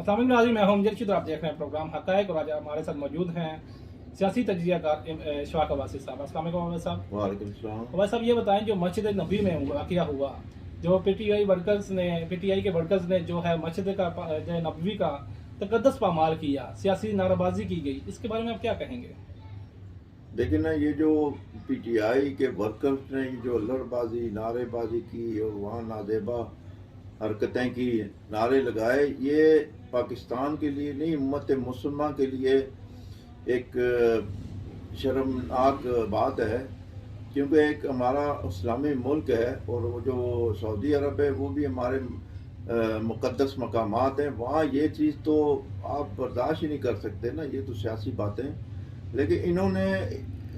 अस्सलाम वालेकुम नाज़रीन, मैं हूं जर्शिद और आप देख रहे हैं प्रोग्राम हक़ाइक़। और आज हमारे साथ मौजूद हैं सियासी तजियाकार इशफाक अब्बासी साहब। अस्सलाम वालेकुम अब्बासी साहब। वालेकुम सलाम। अब्बासी साहब, ये बताएं जो मस्जिद नबी में वाक़या हुआ, जो पीटीआई के वर्कर्स ने जो है मस्जिद का जो नबवी का तकद्दस पामाल किया, सियासी नाराबाजी की गई, इसके बारे में आप क्या कहेंगे? देखिए ना, ये जो पीटीआई के वर्कर्स ने जो अल्लड़बाजी नारेबाजी की और वहाँ नादेबा हरकतें की, नारे लगाए, ये पाकिस्तान के लिए नहीं, उम्मत मुसलमान के लिए एक शर्मनाक बात है। क्योंकि एक हमारा इस्लामी मुल्क है और वो जो सऊदी अरब है वो भी हमारे मुक़द्दस मकामात हैं। वहाँ ये चीज़ तो आप बर्दाश्त ही नहीं कर सकते ना, ये तो सियासी बातें। लेकिन इन्होंने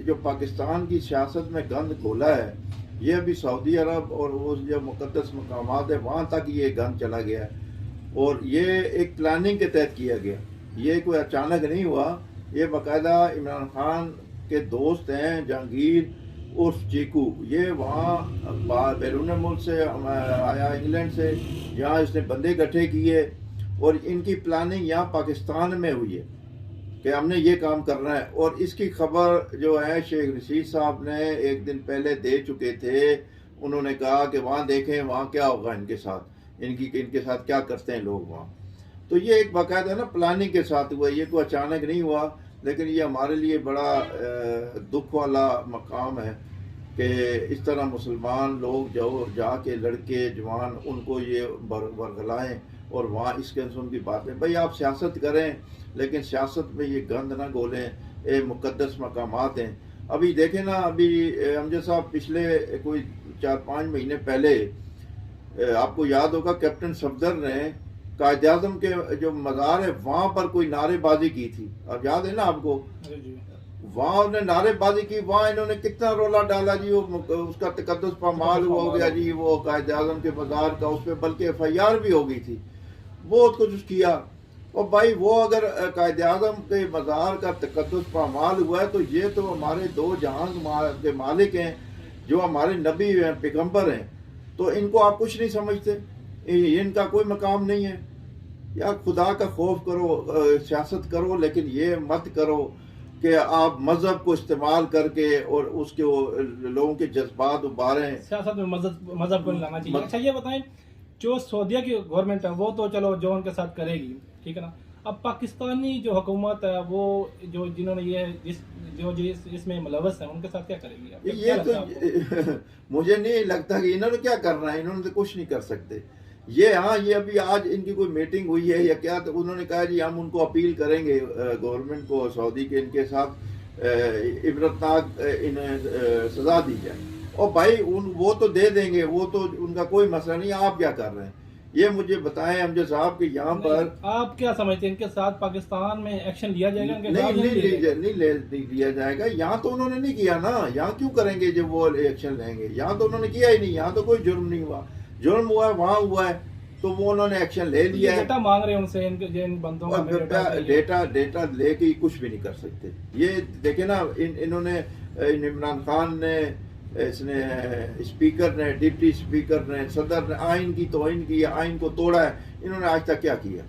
जो पाकिस्तान की सियासत में गंद खोला है, ये अभी सऊदी अरब और वो जो मुक़द्दस मकामात है वहाँ तक ये गंद चला गया है। और ये एक प्लानिंग के तहत किया गया, ये कोई अचानक नहीं हुआ। ये बाकायदा इमरान खान के दोस्त हैं जहांगीर उर्फ चीकू, ये वहाँ बैरून मुल्क से आया, इंग्लैंड से, यहाँ इसने बंदे इकट्ठे किए और इनकी प्लानिंग यहाँ पाकिस्तान में हुई है कि हमने ये काम करना है। और इसकी खबर जो है शेख रशीद साहब ने एक दिन पहले दे चुके थे। उन्होंने कहा कि वहाँ देखें वहाँ क्या होगा इनके साथ, इनके साथ क्या करते हैं लोग वहाँ। तो ये एक बाकायदा ना प्लानिंग के साथ हुआ, ये कोई अचानक नहीं हुआ। लेकिन ये हमारे लिए बड़ा दुख वाला मकाम है कि इस तरह मुसलमान लोग जो जाके लड़के जवान उनको ये बरगलाएँ और वहाँ इस किस्म की बातें। भाई आप सियासत करें लेकिन सियासत में ये गंद ना घोलें, ये मुक़द्दस मकामात हैं। अभी देखें ना, अभी अमजद साहब पिछले कोई 4-5 महीने पहले आपको याद होगा कैप्टन सफदर ने कायद आज़म के जो मज़ार है वहाँ पर कोई नारेबाजी की थी, अब याद है ना आपको? वहाँ उन्होंने नारेबाजी की, वहाँ इन्होंने कितना रोला डाला जी, वो उसका तकद्दुस पामाल हो गया जी, वो कायद आज़म के मज़ार का, उस पर बल्कि FIR भी हो गई थी, बहुत कुछ किया। और भाई वो अगर कायद आज़म के मज़ार का तकद्दुस पामाल हुआ है तो ये तो हमारे दो जहां के मालिक हैं, जो हमारे नबी हैं, पैगम्बर हैं, तो इनको आप कुछ नहीं समझते, इनका कोई मकाम नहीं है। या खुदा का खौफ करो, सियासत करो, लेकिन ये मत करो कि आप मजहब को इस्तेमाल करके और उसके लोगों के जज्बात उबारें। सियासत में मजहब को नहीं लाना चाहिए। अच्छा ये बताएं, जो सऊदीया की गवर्नमेंट है वो तो चलो जो उनके साथ करेगी, ठीक है ना। अब पाकिस्तानी जो हुकूमत है वो जो जिन्होंने ये इसमें मुलव्वस है उनके साथ क्या करेगी? ये तो मुझे नहीं लगता कि इन्होंने क्या करना है, इन्होंने तो कुछ नहीं कर सकते। ये हाँ, ये अभी आज इनकी कोई मीटिंग हुई है या क्या, तो उन्होंने कहा जी हम उनको अपील करेंगे गवर्नमेंट को सऊदी के, इनके साथ इबरतनाक इन्हें सजा दी जाए। और भाई वो तो दे देंगे, वो तो उनका कोई मसला नहीं। आप क्या कर रहे हैं ये मुझे बताएं अमजद साहब कि यहाँ पर आप क्या समझते हैं, इनके साथ पाकिस्तान में एक्शन लिया जाएगा? नहीं लिया जाएगा। यहाँ तो उन्होंने नहीं किया ना, यहाँ क्यों करेंगे जब वो एक्शन लेंगे? यहाँ तो उन्होंने किया ही नहीं, यहाँ तो कोई जुर्म नहीं हुआ। जुर्म हुआ है वहाँ हुआ है, तो वो उन्होंने एक्शन ले लिया है। डेटा मांग रहे हैं उनसे, इन बंदों का डेटा लेके कुछ भी नहीं कर सकते। ये देखे ना, इन्होंने इमरान खान ने, इसने स्पीकर ने, डिप्टी स्पीकर ने, सदर ने आइन की तौहीन की, आइन को तोड़ा है। इन्होंने आज तक क्या किया?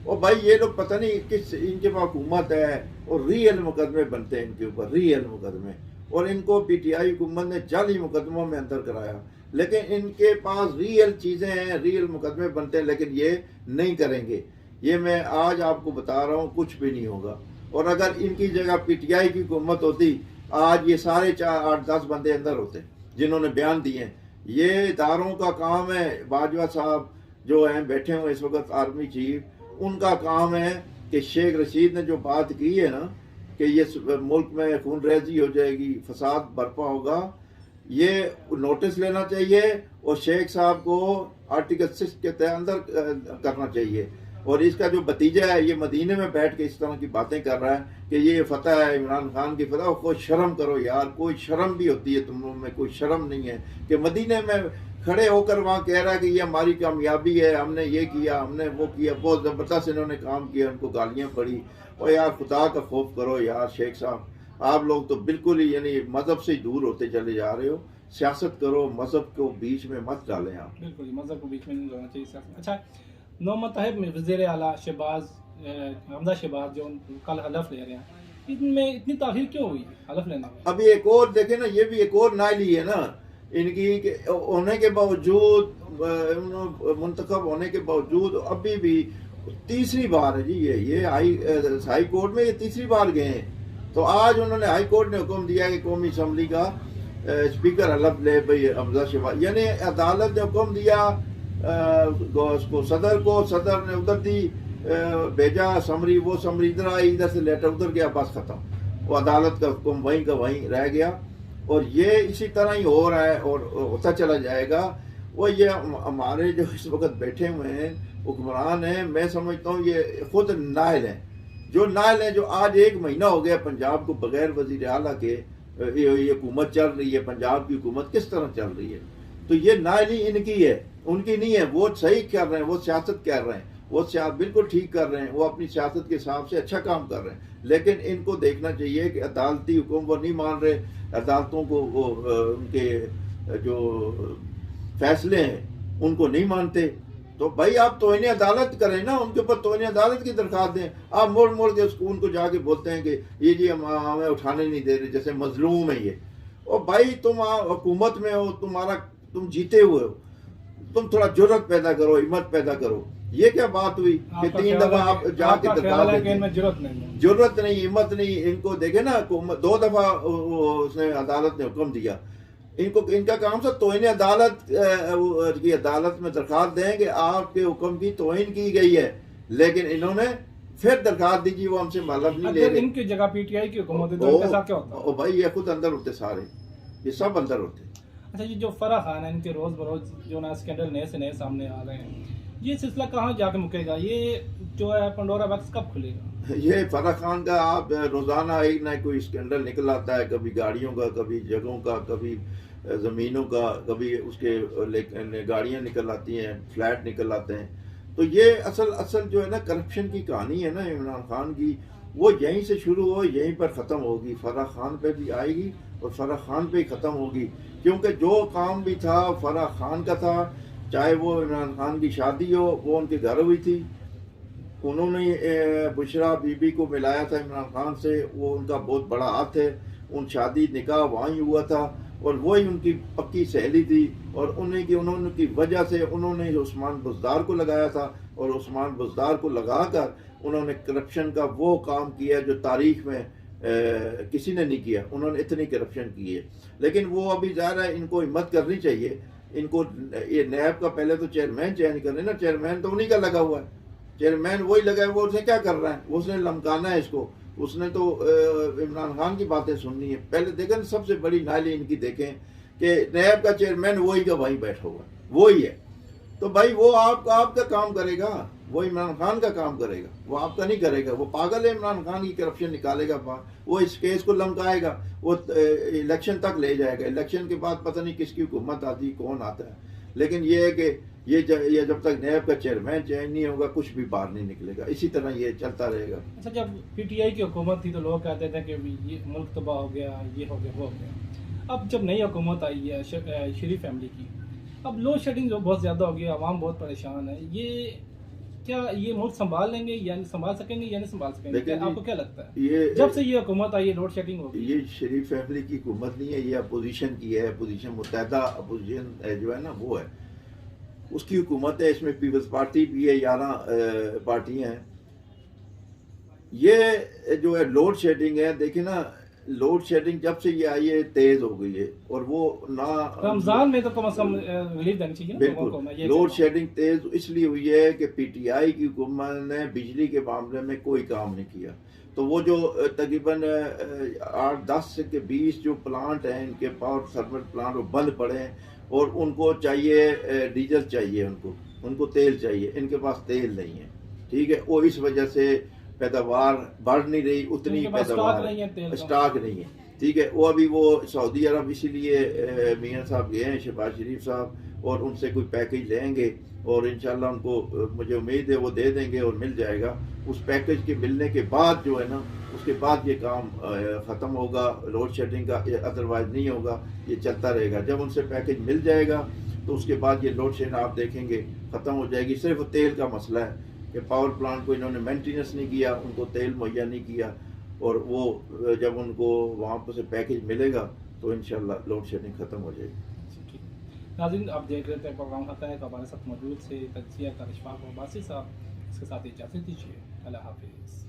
और भाई ये लोग पता नहीं किस इनके पास हुकूमत है और रियल मुकदमे बनते हैं इनके ऊपर, रियल मुकदमे। और इनको पीटीआई हुकूमत ने जाली मुकदमों में अंदर कराया, लेकिन इनके पास रियल चीज़ें हैं, रियल मुकदमे बनते हैं, लेकिन ये नहीं करेंगे। ये मैं आज आपको बता रहा हूँ, कुछ भी नहीं होगा। और अगर इनकी जगह पीटीआई की हुकूमत होती, आज ये सारे 4-8-10 बंदे अंदर होते जिन्होंने बयान दिए हैं। ये इदारों का काम है। बाजवा साहब जो हैं बैठे हुए इस वक्त आर्मी चीफ, उनका काम है कि शेख रशीद ने जो बात की है ना कि ये मुल्क में खून रेजी हो जाएगी, फसाद बर्पा होगा, ये नोटिस लेना चाहिए और शेख साहब को आर्टिकल 6 के तहत अंदर करना चाहिए। और इसका जो भतीजा है ये मदीने में बैठ के इस तरह की बातें कर रहा है कि ये फतह है इमरान खान की फतह। कोई शर्म करो यार, कोई शर्म भी होती है तुम लोगों में? कोई शर्म नहीं है कि मदीने में खड़े होकर वहाँ कह रहा है कि ये हमारी कामयाबी है, हमने ये किया, हमने वो किया। बहुत ज़बरदस्त इन्होंने काम किया, उनको गालियाँ पड़ी। और यार खुदा का खौफ करो यार शेख साहब, आप लोग तो बिल्कुल ही यानी मज़हब से दूर होते चले जा रहे हो। सियासत करो, मज़हब को बीच में मत डालें आप। बिल्कुल, मज़हब को बीच में नहीं लाना चाहिए। अच्छा, नौमत ताहिब में वज़ीर आला हमजा शहबाज जो कल हलफ ले रहे हैं, इनमें इतनी ताख़ीर क्यों हुई हलफ लेने में? अभी एक और देखे ना, ये भी एक और नाइली है ना इनकी होने के बावजूद, मुंतखब होने के बावजूद अभी भी तीसरी बार है जी ये हाई कोर्ट में ये तीसरी बार गए हैं। तो आज उन्होंने हाई कोर्ट ने हुक्म दिया कि कौमी असम्बली का स्पीकर हलफ ले भाई हमजा शहबाज, यानी अदालत ने हुक्म दिया उसको सदर को, सदर ने उधर दी भेजा समरी, वो समरी इधर आई, इधर से लेटर उधर गया, बस खत्म, वो अदालत का हुक्म वहीं का वहीं रह गया। और ये इसी तरह ही हो रहा है और होता चला जाएगा। वो ये हमारे जो इस वक्त बैठे हुए हैं हुक्मरान हैं, मैं समझता हूँ ये खुद नायल हैं, जो नायल हैं, जो आज 1 महीना हो गया पंजाब को बगैर वजीर आला के ये हुकूमत चल रही है, पंजाब की हुकूमत किस तरह चल रही है। तो ये नायली इनकी है, उनकी नहीं है। वो सही कर रहे हैं, वो सियासत कर रहे हैं, वो बिल्कुल ठीक कर रहे हैं, वो अपनी सियासत के हिसाब से अच्छा काम कर रहे हैं। लेकिन इनको देखना चाहिए कि अदालती हुक्म वो नहीं मान रहे, अदालतों को वो उनके जो फैसले हैं उनको नहीं मानते। तो भाई आप तौहीन अदालत करें ना, उनके ऊपर तौहीन अदालत की दरखास्त दें। आप मोड़ मोड़ के उनको जाके बोलते हैं कि ये जी हम हमें उठाने नहीं दे रहे, जैसे मजलूम है ये। और भाई तुम हुकूमत में हो, तुम जीते हुए हो, तुम थोड़ा जुर्रत पैदा करो, हिम्मत पैदा करो। ये क्या बात हुई कि 3 दफा आप जाके जरूरत नहीं, हिम्मत नहीं। इनको देखे ना 2 दफा उसने अदालत ने हुक्म दिया, इनका काम था तौहीन अदालत की अदालत में दरखास्त दें कि आपके हुक्म की तौहीन की गई है, लेकिन इन्होंने फिर दरखास्त दी, वो हमसे मालूम नहीं ले रहे। इनकी जगह पीटीआई की हुकूमत है तो इनके साथ क्या होता है? ओ भाई ये खुद अंदर होते, सारे ये सब अंदर होते। अच्छा, ये जो फराह खान है, इनके रोज बरोज जो ना स्कैंडल नए से नए सामने आ रहे हैं, ये सिलसिला कहाँ जाके मुकेगा? ये जो है पंडोरा बॉक्स कब खुलेगा? ये फराह खान का आप रोजाना एक ना कोई स्कैंडल निकल आता है, कभी गाड़ियों का, कभी जगहों का, कभी ज़मीनों का, कभी उसके गाड़ियां निकल आती हैं, फ्लैट निकल आते हैं। तो ये असल जो है ना करप्शन की कहानी है ना इमरान खान की, वो यहीं से शुरू हो, यहीं पर ख़त्म होगी। फराह खान पे भी आएगी और फराह खान पे ही ख़त्म होगी, क्योंकि जो काम भी था फराह खान का था। चाहे वो इमरान खान की शादी हो, वो उनके घर हुई थी, उन्होंने बुशरा बीबी को मिलाया था इमरान खान से, वो उनका बहुत बड़ा हाथ है। उन शादी निकाह वहीं हुआ था और वही उनकी पक्की सहेली थी। और उन्होंने की वजह से उन्होंने उस्मान बुज़दार को लगाया था, और उस्मान बुज़दार को लगाकर उन्होंने करप्शन का वो काम किया जो तारीख में किसी ने नहीं किया। उन्होंने इतनी करप्शन की है। लेकिन वो अभी ज़ाहिर है इनको हिम्मत करनी चाहिए। इनको ये नैब का पहले तो चेयरमैन चेंज करने ना, चेयरमैन तो उन्हीं का लगा हुआ है, चेयरमैन वही लगा है। वो उसने क्या कर रहा है? उसने लमकाना है इसको, उसने तो इमरान खान की बातें सुननी है। पहले देखें, सबसे बड़ी नाली इनकी देखें कि नैब का चेयरमैन वही का वहीं बैठा हुआ है, वही है। तो भाई वो आपका काम करेगा, वो इमरान खान का काम करेगा, वो आपका नहीं करेगा। वो पागल है, इमरान खान की करप्शन निकालेगा बाहर, वो इस केस को लमकाएगा, वो इलेक्शन तक ले जाएगा। इलेक्शन के बाद पता नहीं किसकी हुकूमत आती, कौन आता है। लेकिन ये है कि ये जब तक नैब का चेयरमैन चेंज नहीं होगा, कुछ भी बाहर नहीं निकलेगा। इसी तरह ये चलता रहेगा। अच्छा, जब पीटीआई की हुकूमत थी तो लोग कहते थे कि ये मुल्क तबाह हो गया, ये हो गया, वो हो गया। अब जब नई हुकूमत आई है शरीफ फैमिली की, अब लोड शेडिंग जो बहुत ज़्यादा हो गई, आवाम बहुत परेशान है। ये क्या ये मुल्क संभाल लेंगे या नहीं संभाल सकेंगे या नहीं संभाल सकेंगे? आपको क्या लगता है? ये जब से ये हुकूमत आई है लोड शेडिंग हो गई। ये शरीफ फैमिली की हुकूमत नहीं है, ये अपोजिशन की है। अपोजिशन मुत्तहदा अपोजिशन जो है ना, वो है, उसकी हुकूमत है। इसमें पीपल्स पार्टी भी है, 11 पार्टियां हैं। ये जो है लोड शेडिंग है, देखिए ना, लोड शेडिंग जब से ये आई है तेज हो गई है। और वो ना रमजान में तो कम से कम रिलीफ देनी चाहिए। बिल्कुल लोड शेडिंग तेज इसलिए हुई है कि पीटीआई की हुकूमत ने बिजली के मामले में कोई काम नहीं किया। तो वो जो तकरीबन 8-10 के 20 जो प्लांट हैं इनके पावर थर्मल प्लांट, वो बंद पड़े हैं। और उनको चाहिए डीजल चाहिए, उनको तेल चाहिए, इनके पास तेल नहीं है। ठीक है, वो इस वजह से पैदावार बढ़ नहीं रही, उतनी पैदावार स्टॉक नहीं है। ठीक है, वो अभी वो सऊदी अरब इसीलिए मियां साहब गए हैं, शहबाज शरीफ साहब, और उनसे कोई पैकेज लेंगे और इंशाल्लाह उनको मुझे उम्मीद है वो दे देंगे और मिल जाएगा। उस पैकेज के मिलने के बाद जो है ना, उसके बाद ये काम ख़त्म होगा लोड शेडिंग का, अदरवाइज नहीं होगा, ये चलता रहेगा। जब उनसे पैकेज मिल जाएगा तो उसके बाद ये लोड शेड आप देखेंगे ख़त्म हो जाएगी। सिर्फ तेल का मसला है कि पावर प्लांट को इन्होंने मेंटेनेंस नहीं किया, उनको तेल मुहैया नहीं किया, और वो जब उनको वहाँ पर से पैकेज मिलेगा तो इंशाल्लाह लोड शेडिंग ख़त्म हो जाएगी। नाज़रीन, आप देख रहे थे प्रोग्राम होता है, हमारे साथ मौजूद से तजिया का इशफाक अब्बासी साहब, इसके साथ इजाज़त दीजिए। अल्लाह हाफिज़।